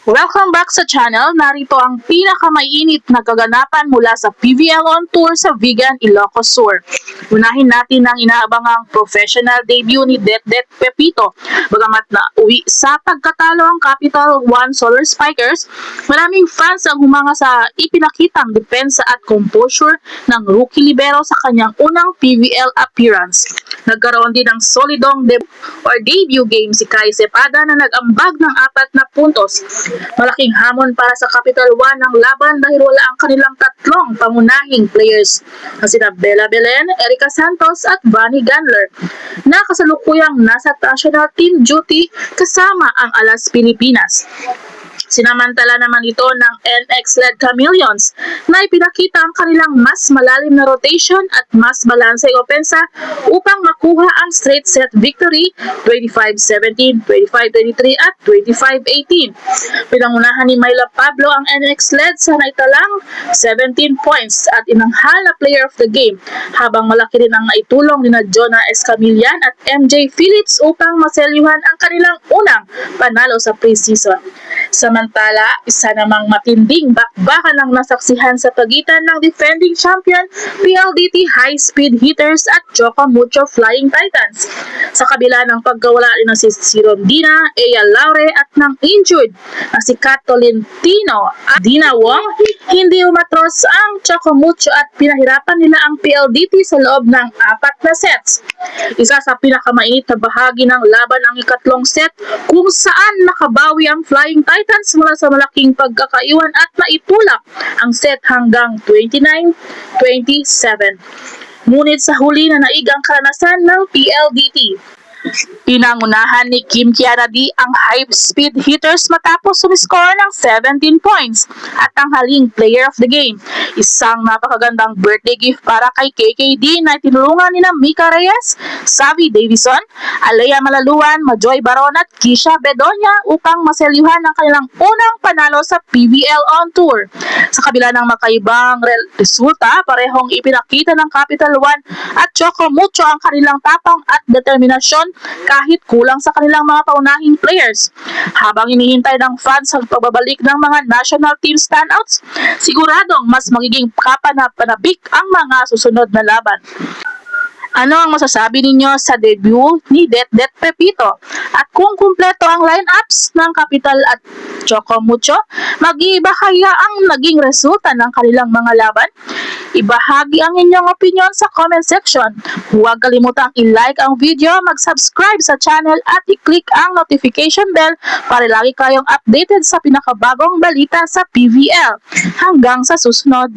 Welcome back sa channel. Narito ang pinakamainit na kaganapan mula sa PVL on Tour sa Vigan, Ilocos Sur. Unahin natin ang inaabangang professional debut ni Det Pepito. Bagamat na uwi sa pagkatalo ang Capital One Solar Spikers, maraming fans ang humanga sa ipinakitang depensa at composure ng rookie libero sa kanyang unang PVL appearance. Nagkaroon din ng solidong debut game si Kai Cepada na nag-ambag ng 4 na puntos. Malaking hamon para sa Capital One ang laban dahil wala ang kanilang tatlong pangunahing players na sina Bella Belen, Erica Santos at Vanny Gandler na kasalukuyang nasa national team duty kasama ang Alas Pilipinas. Sinamantala naman ito ng NX-led Chameleons na ipinakita ang kanilang mas malalim na rotation at mas balanseng opensa upang makuha ang straight set victory 25-17, 25-23 at 25-18. Pinangunahan ni Myla Pablo ang NX-led sa naitalang 17 points at inanghal na player of the game, habang malaki rin ang naitulong ni Jonah Escamillan at MJ Phillips upang maselyuhan ang kanilang unang panalo sa preseason. Samantala, isa namang matinding bakbakan ang nasaksihan sa pagitan ng defending champion PLDT High Speed Hitters at Choco Mucho Flying Titans. Sa kabila ng pagkawala rin ng si Rondina, Ea Laure at ng injured na si Kat Tolentino at Dina Wong, hindi umatros ang Choco Mucho at pinahirapan nila ang PLDT sa loob ng 4 na sets. Isa sa pinakamainit na bahagi ng laban ang ikatlong set kung saan nakabawi ang Flying Titans mula sa malaking pagkakaiwan at naitulak ang set hanggang 29-27. Ngunit sa huli na naig ang karanasan ng PLDT. Pinangunahan ni Kim Kianadi ang High Speed Hitters matapos sumiskor ng 17 points at ang haling player of the game. Isang napakagandang birthday gift para kay KKD na tinulungan ni Mika Reyes, Savi Davison, Alea Malaluan, Majoy Baron at Kisha Bedonia upang maselyuhan ang kanilang unang panalo sa PVL on Tour. Sa kabila ng makaibang resulta, parehong ipinakita ng Capital One at Choco Mucho ang kanilang tapang at determinasyon kahit kulang sa kanilang mga paunahing players. Habang hinihintay ng fans ang pagbabalik ng mga national team standouts, siguradong mas magiging kapanabik ang mga susunod na laban. Ano ang masasabi ninyo sa debut ni Det Pepito? At kung kumpleto ang lineups ng Capital at Choco Mucho, mag-iiba kaya ang naging resulta ng kanilang mga laban? Ibahagi ang inyong opinion sa comment section. Huwag kalimutang i-like ang video, mag-subscribe sa channel at i-click ang notification bell para lagi kayong updated sa pinakabagong balita sa PVL. Hanggang sa susunod!